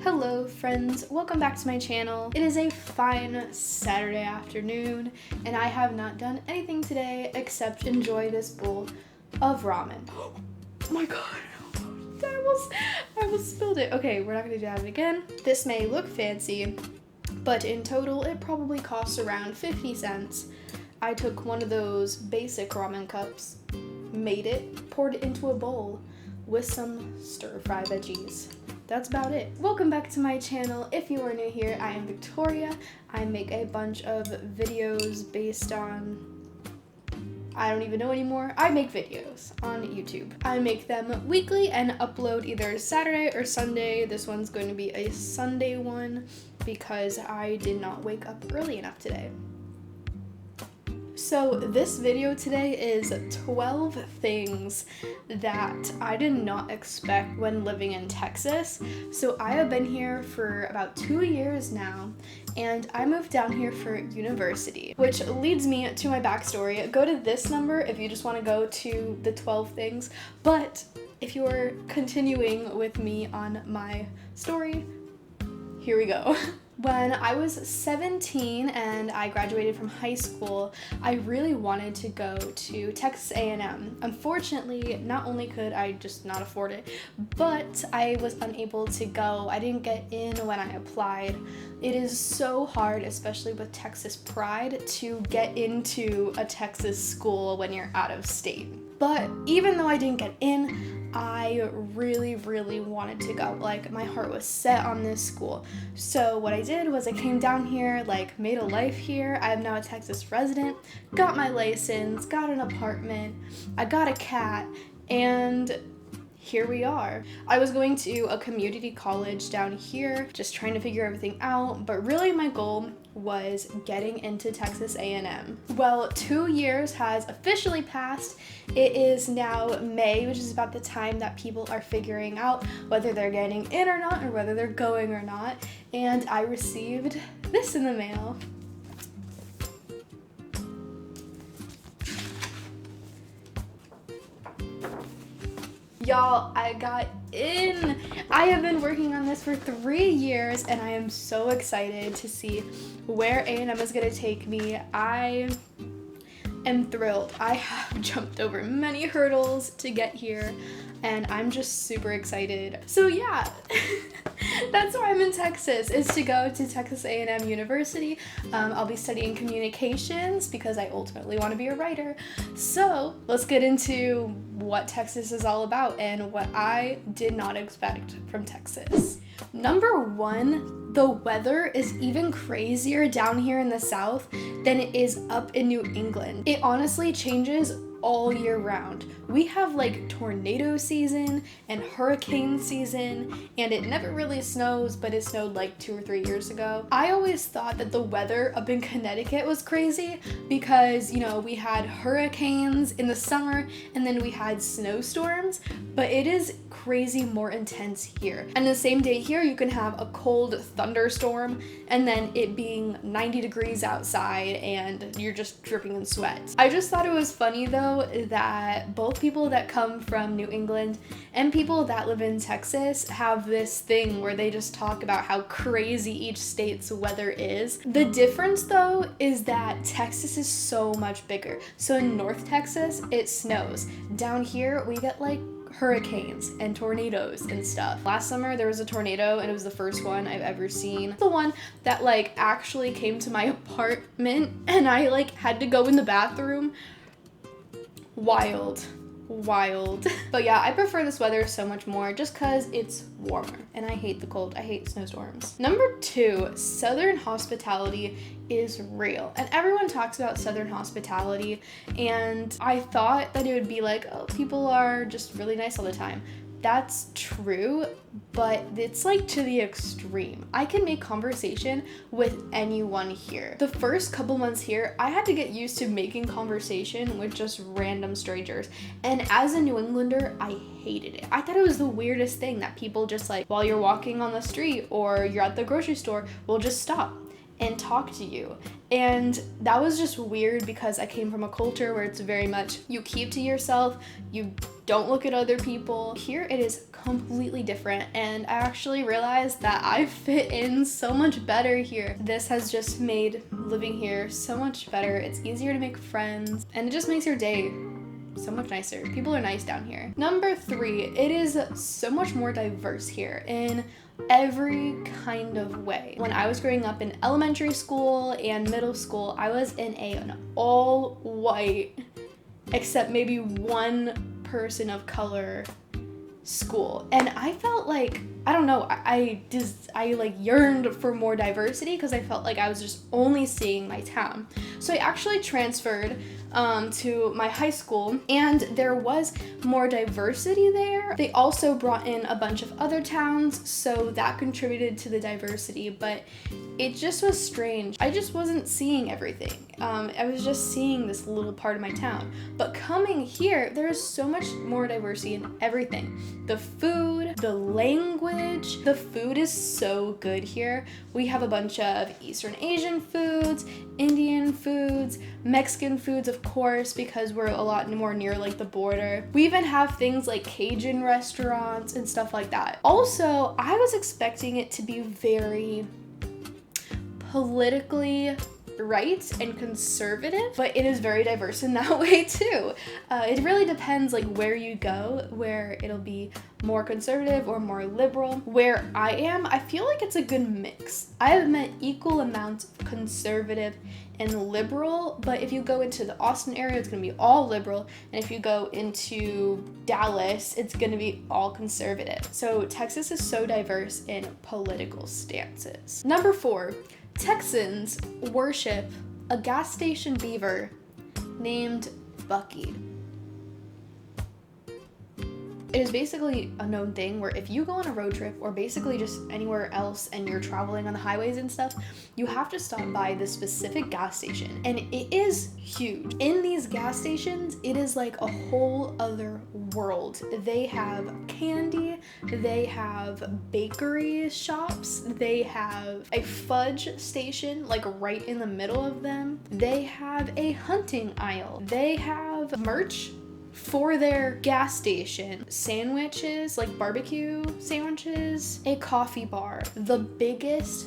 Hello friends, welcome back to my channel. It is a fine Saturday afternoon and I have not done anything today except enjoy this bowl of ramen. Oh my god, I almost spilled it. Okay, we're not gonna do that again. This may look fancy, but in total it probably costs around 50 cents. I took one of those basic ramen cups, made it, poured it into a bowl with some stir-fry veggies. That's about it. Welcome back to my channel. If you are new here, I am Victoria. I make a bunch of videos based on, I don't even know anymore. I make videos on YouTube. I make them weekly and upload either Saturday or Sunday. This one's going to be a Sunday one because I did not wake up early enough today. So this video today is 12 things that I did not expect when living in Texas. So I have been here for about 2 years now, and I moved down here for university, which leads me to my backstory. Go to this number if you just want to go to the 12 things, but if you're continuing with me on my story, here we go. When I was 17 and I graduated from high school, I really wanted to go to Texas A&M. Unfortunately, not only could I just not afford it, but I was unable to go. I didn't get in when I applied. It is so hard, especially with Texas pride, to get into a Texas school when you're out of state. But even though I didn't get in, I really wanted to go. Like, my heart was set on this school. So what I did was I came down here, like, made a life here. I am now a Texas resident, got my license, got an apartment, I got a cat, and here we are. I was going to a community college down here, just trying to figure everything out, but really my goal was getting into Texas A&M. Well, 2 years has officially passed. It is now May, which is about the time that people are figuring out whether they're getting in or not, or whether they're going or not, and I received this in the mail. Y'all, I got in. I have been working on this for 3 years and I am so excited to see where A&M is gonna take me. I am thrilled. I have jumped over many hurdles to get here and I'm just super excited. So yeah, that's why I'm in Texas, is to go to Texas A&M University. I'll be studying communications because I ultimately want to be a writer. So let's get into what Texas is all about and what I did not expect from Texas. Number one, the weather is even crazier down here in the South than it is up in New England. It honestly changes all year round. We have like tornado season and hurricane season, and it never really snows, but it snowed like 2 or 3 years ago. I always thought that the weather up in Connecticut was crazy because, you know, we had hurricanes in the summer and then we had snowstorms, but it is crazy more intense here. And the same day here, you can have a cold thunderstorm and then it being 90 degrees outside and you're just dripping in sweat. I just thought it was funny though that both people that come from New England and people that live in Texas have this thing where they just talk about how crazy each state's weather is. The difference though is that Texas is so much bigger. So in North Texas, it snows. Down here, we get like hurricanes and tornadoes and stuff. Last summer there was a tornado and it was the first one I've ever seen. The one that like actually came to my apartment and I like had to go in the bathroom. Wild. But yeah, I prefer this weather so much more just because it's warmer and I hate the cold. I hate snowstorms. Number two, Southern hospitality is real. And everyone talks about Southern hospitality and I thought that it would be like, oh, people are just really nice all the time. That's true, but it's like to the extreme. I can make conversation with anyone here. The first couple months here, I had to get used to making conversation with just random strangers. And as a New Englander, I hated it. I thought it was the weirdest thing that people just like, while you're walking on the street or you're at the grocery store, will just stop and talk to you. And that was just weird because I came from a culture where it's very much you keep to yourself, you Don't look at other people. Here it is completely different, and I actually realized that I fit in so much better here. This has just made living here so much better. It's easier to make friends, and it just makes your day so much nicer. People are nice down here. Number 3, it is so much more diverse here in every kind of way. When I was growing up in elementary school and middle school, I was in an all white, except maybe one person of color school, and I felt like, I don't know, I like yearned for more diversity because I felt like I was just only seeing my town. So I actually transferred to my high school, and there was more diversity there. They also brought in a bunch of other towns, so that contributed to the diversity, but it just was strange. I just wasn't seeing everything. I was just seeing this little part of my town. But coming here, there is so much more diversity in everything. The food, the language, the food is so good here. We have a bunch of Eastern Asian foods, Indian foods, Mexican foods, of course, because we're a lot more near like the border. We even have things like Cajun restaurants and stuff like that. Also, I was expecting it to be very politically right and conservative, but it is very diverse in that way too. It really depends like where you go, where it'll be more conservative or more liberal. Where I am, I feel like it's a good mix. I have met equal amounts of conservative and liberal, but if you go into the Austin area, it's gonna be all liberal, and if you go into Dallas, it's gonna be all conservative. So Texas is so diverse in political stances. Number 4, Texans worship a gas station beaver named Bucky. It is basically a known thing where if you go on a road trip or basically just anywhere else and you're traveling on the highways and stuff, you have to stop by this specific gas station, and it is huge. In these gas stations, it is like a whole other world. They have candy, they have bakery shops, they have a fudge station like right in the middle of them. They have a hunting aisle. They have merch for their gas station, sandwiches, like barbecue sandwiches, a coffee bar, the biggest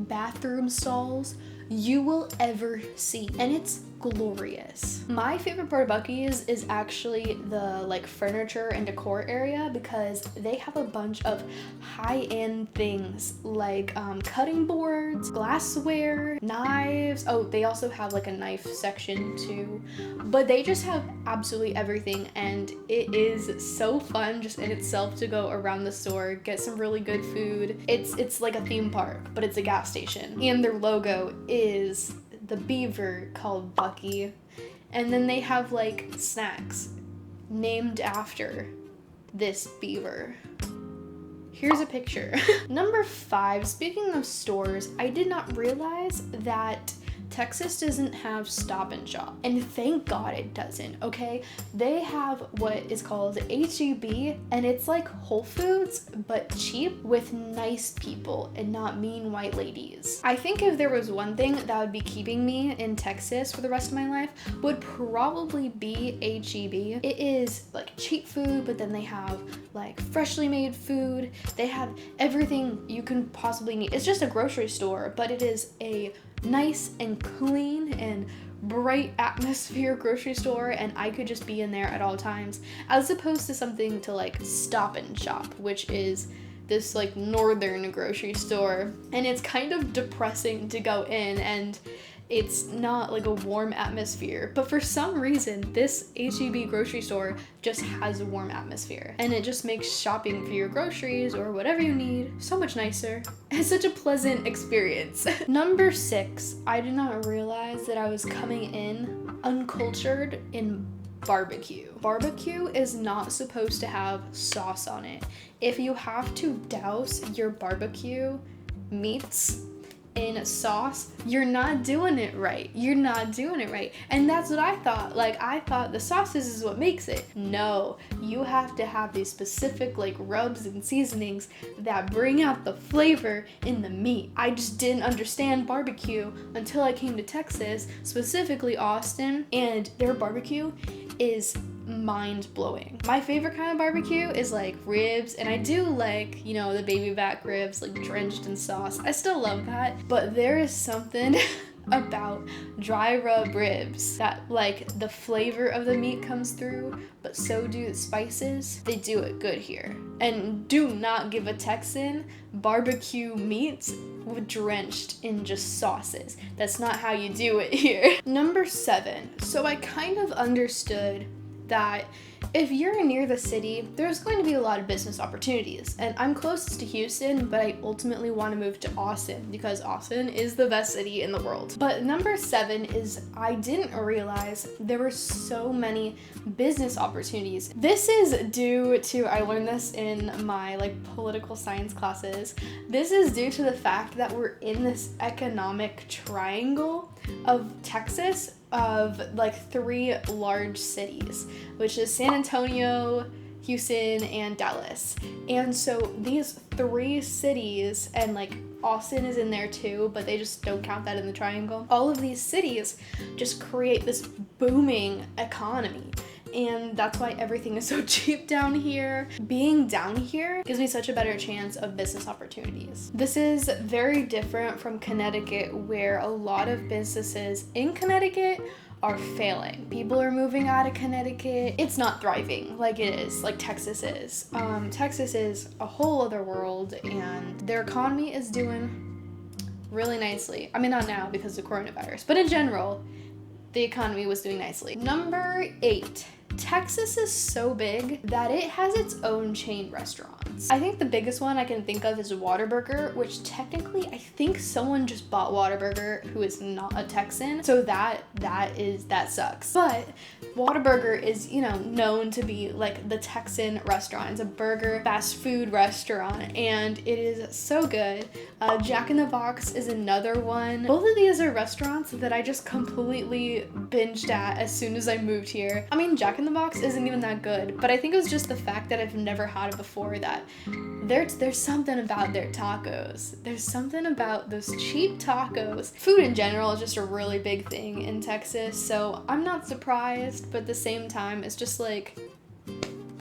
bathroom stalls you will ever see, and it's glorious. My favorite part of Buc-ee's is actually the like furniture and decor area, because they have a bunch of high-end things like cutting boards, glassware, knives. Oh, they also have like a knife section too, but they just have absolutely everything, and it is so fun just in itself to go around the store, get some really good food. It's like a theme park, but it's a gas station, and their logo is the beaver called Bucky, and then they have like snacks named after this beaver. Here's a picture. Number 5, speaking of stores, I did not realize that Texas doesn't have Stop and Shop, and thank God it doesn't, okay? They have what is called H-E-B, and it's like Whole Foods, but cheap with nice people and not mean white ladies. I think if there was one thing that would be keeping me in Texas for the rest of my life, would probably be H-E-B. It is like cheap food, but then they have like freshly made food. They have everything you can possibly need. It's just a grocery store, but it is a nice and clean and bright atmosphere grocery store, and I could just be in there at all times, as opposed to something to like Stop and Shop, which is this like northern grocery store, and it's kind of depressing to go in, and it's not like a warm atmosphere. But for some reason, this H-E-B grocery store just has a warm atmosphere, and it just makes shopping for your groceries or whatever you need so much nicer. It's such a pleasant experience. Number 6, I did not realize that I was coming in uncultured in barbecue. Barbecue is not supposed to have sauce on it. If you have to douse your barbecue meats in sauce, you're not doing it right. You're not doing it right. And that's what I thought. Like, I thought the sauces is what makes it. No, you have to have these specific like rubs and seasonings that bring out the flavor in the meat. I just didn't understand barbecue until I came to Texas, specifically Austin, and their barbecue is mind-blowing. My favorite kind of barbecue is like ribs, and I do like, you know, the baby back ribs like drenched in sauce. I still love that, but there is something about dry rub ribs that like the flavor of the meat comes through, but so do the spices. They do it good here. And do not give a Texan barbecue meats drenched in just sauces. That's not how you do it here. Number 7. So I kind of understood that if you're near the city, there's going to be a lot of business opportunities. And I'm closest to Houston, but I ultimately want to move to Austin because Austin is the best city in the world. But number 7 is I didn't realize there were so many business opportunities. This is due to, I learned this in my like political science classes. This is due to the fact that we're in this economic triangle of Texas of like 3 large cities, which is San Antonio, Houston, and Dallas. And so these 3 cities, and like Austin is in there too, but they just don't count that in the triangle. All of these cities just create this booming economy. And that's why everything is so cheap down here. Being down here gives me such a better chance of business opportunities. This is very different from Connecticut, where a lot of businesses in Connecticut are failing. People are moving out of Connecticut. It's not thriving like it is, like Texas is. Texas is a whole other world, and their economy is doing really nicely. I mean, not now because of coronavirus, but in general, the economy was doing nicely. Number 8. Texas is so big that it has its own chain restaurants. I think the biggest one I can think of is Whataburger, which technically I think someone just bought Whataburger who is not a Texan, so that sucks. But Whataburger is, you know, known to be like the Texan restaurant. It's a burger fast food restaurant, and it is so good. Jack in the Box is another one. Both of these are restaurants that I just completely binged at as soon as I moved here. I mean, Jack in the Box isn't even that good, but I think it was just the fact that I've never had it before that there's something about their tacos. There's something about those cheap tacos. Food in general is just a really big thing in Texas, so I'm not surprised, but at the same time, it's just like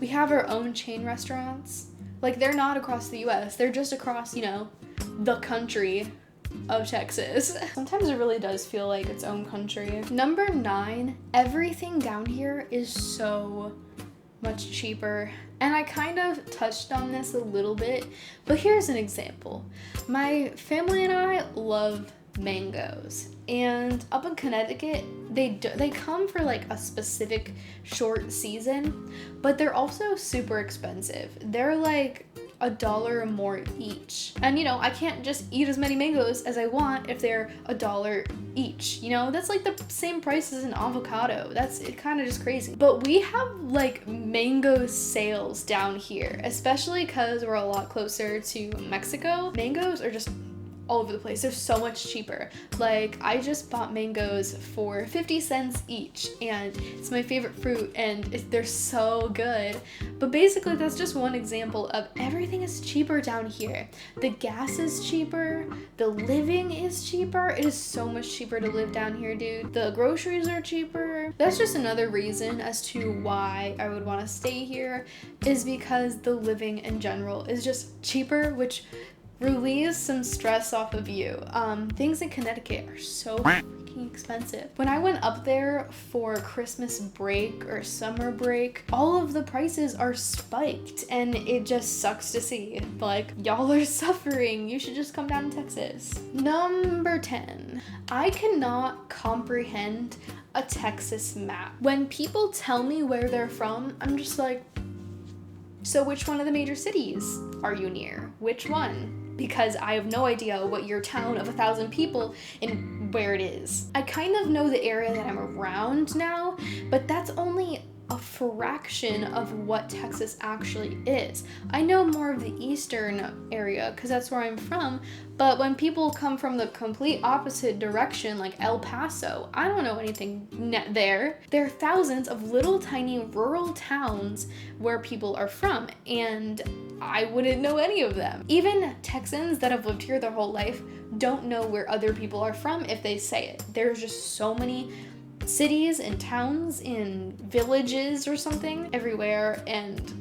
we have our own chain restaurants. Like, they're not across the US, they're just across, you know, the country of Texas. Sometimes it really does feel like its own country. Number 9, everything down here is so much cheaper. And I kind of touched on this a little bit, but here's an example. My family and I love mangoes, and up in Connecticut they come for like a specific short season, but they're also super expensive. They're like $1 or more each, and you know, I can't just eat as many mangoes as I want if they're $1 each. You know, that's like the same price as an avocado. That's it, kind of just crazy. But we have like mango sales down here, especially because we're a lot closer to Mexico. Mangoes are just all over the place. They're so much cheaper. Like, I just bought mangoes for 50 cents each, and it's my favorite fruit, and they're so good. But basically, that's just one example of everything is cheaper down here. The gas is cheaper, the living is cheaper. It is so much cheaper to live down here, dude. The groceries are cheaper. That's just another reason as to why I would want to stay here, is because the living in general is just cheaper, which relieves some stress off of you. Things in Connecticut are so freaking expensive. When I went up there for Christmas break or summer break, all of the prices are spiked, and it just sucks to see. Like, y'all are suffering. You should just come down to Texas. Number 10. I cannot comprehend a Texas map. When people tell me where they're from, I'm just like, so which one of the major cities are you near? Which one? Because I have no idea what your town of 1,000 people and where it is. I kind of know the area that I'm around now, but that's only a fraction of what Texas actually is. I know more of the eastern area because that's where I'm from, but when people come from the complete opposite direction, like El Paso, I don't know anything there. There are thousands of little tiny rural towns where people are from, and I wouldn't know any of them. Even Texans that have lived here their whole life don't know where other people are from if they say it. There's just so many cities and towns and villages or something everywhere. And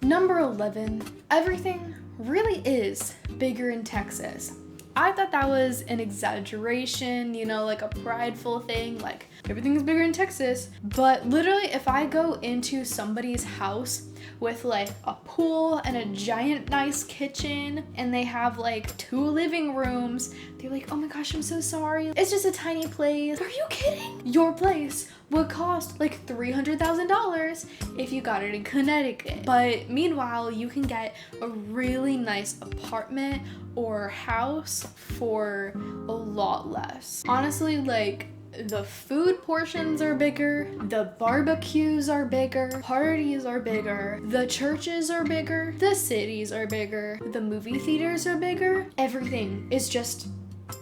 Number 11, everything really is bigger in Texas. I thought that was an exaggeration, you know, like a prideful thing, like everything is bigger in Texas. But literally, if I go into somebody's house with like a pool and a giant nice kitchen and they have like 2 living rooms, they're like, oh my gosh, I'm so sorry, it's just a tiny place. Are you kidding? Your place would cost like $300,000 if you got it in Connecticut. But meanwhile, you can get a really nice apartment or house for a lot less. Honestly, like, the food portions are bigger, the barbecues are bigger, parties are bigger, the churches are bigger, the cities are bigger, the movie theaters are bigger. Everything is just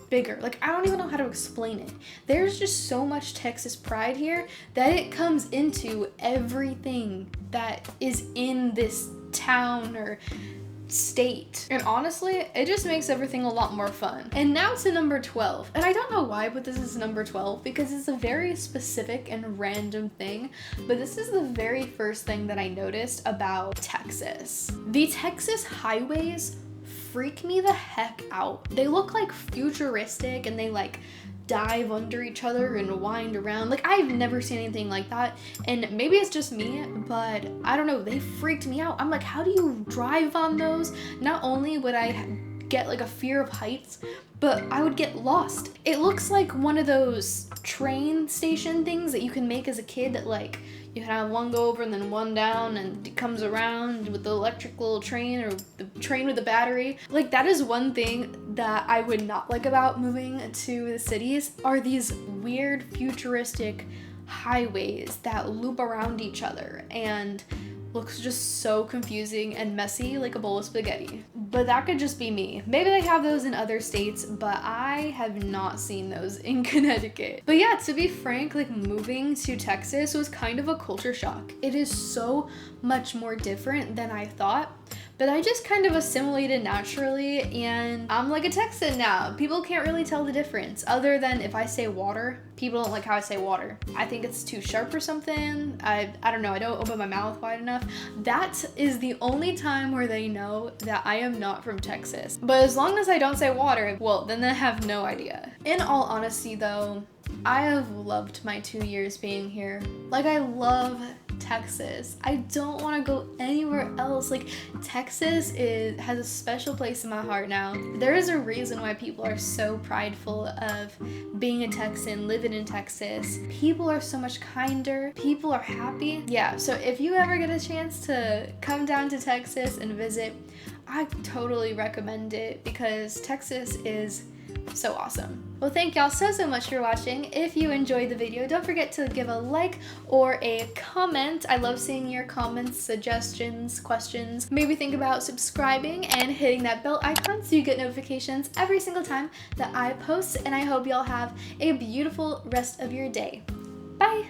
bigger. Like, I don't even know how to explain it. There's just so much Texas pride here that it comes into everything that is in this town or state. And honestly, it just makes everything a lot more fun. And now to number 12. And I don't know why, but this is number 12 because it's a very specific and random thing. But this is the very first thing that I noticed about Texas. The Texas highways freak me the heck out. They look like futuristic and they like dive under each other and wind around. Like, I've never seen anything like that, and maybe it's just me, but I don't know, they freaked me out. I'm like, how do you drive on those? Not only would I get like a fear of heights, but I would get lost. It looks like one of those train station things that you can make as a kid that like you can have one go over and then one down and it comes around with the electric little train or the train with the battery. Like, that is one thing that I would not like about moving to the cities are these weird futuristic highways that loop around each other and looks just so confusing and messy, like a bowl of spaghetti. But that could just be me. Maybe they have those in other states, but I have not seen those in Connecticut. But yeah, to be frank, like, moving to Texas was kind of a culture shock. It is so much more different than I thought. But I just kind of assimilated naturally, and I'm like a Texan now. People can't really tell the difference, other than if I say water. People don't like how I say water. I think it's too sharp or something. I don't know, I don't open my mouth wide enough. That is the only time where they know that I am not from Texas. But as long as I don't say water, well, then they have no idea. In all honesty though, I have loved my 2 years being here. Like, I love Texas. I don't want to go anywhere else. Like, Texas has a special place in my heart now. There is a reason why people are so prideful of being a Texan, living in Texas. People are so much kinder. People are happy. Yeah, so if you ever get a chance to come down to Texas and visit, I totally recommend it because Texas is so awesome. Well, thank y'all so much for watching. If you enjoyed the video, don't forget to give a like or a comment. I love seeing your comments, suggestions, questions. Maybe think about subscribing and hitting that bell icon so you get notifications every single time that I post. And I hope y'all have a beautiful rest of your day. Bye!